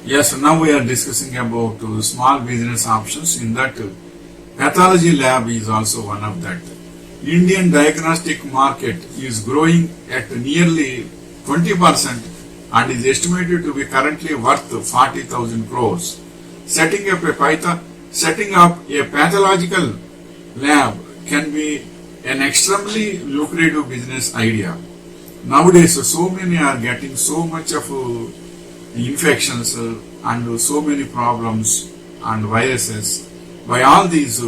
Yes, so now we are discussing about small business options. In that, Pathology Lab is also one of that. Indian diagnostic market is growing at nearly 20% and is estimated to be currently worth 40,000 crores. Setting up a pathological lab can be an extremely lucrative business idea. Nowadays, so many are getting so much of infections and so many problems and viruses by all these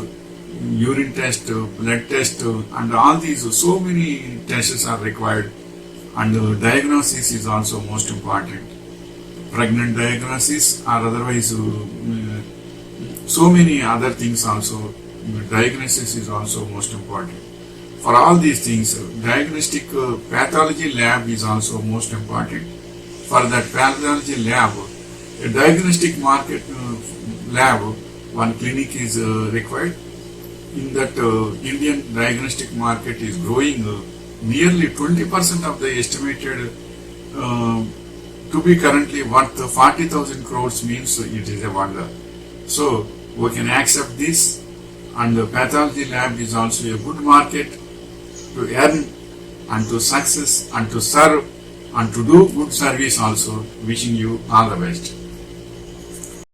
urine test, blood test, and all these so many tests are required, and diagnosis is also most important. Pregnant diagnosis or otherwise so many other things also. Diagnosis is also most important. For all these things, diagnostic pathology lab is also most important. For that pathology lab, a diagnostic market lab, one clinic is required. In that Indian diagnostic market is growing nearly 20% of the estimated to be currently worth 40,000 crores means it is a wonder. So we can accept this, and the pathology lab is also a good market to earn and to success and to serve and to do good service also. Wishing you all the best.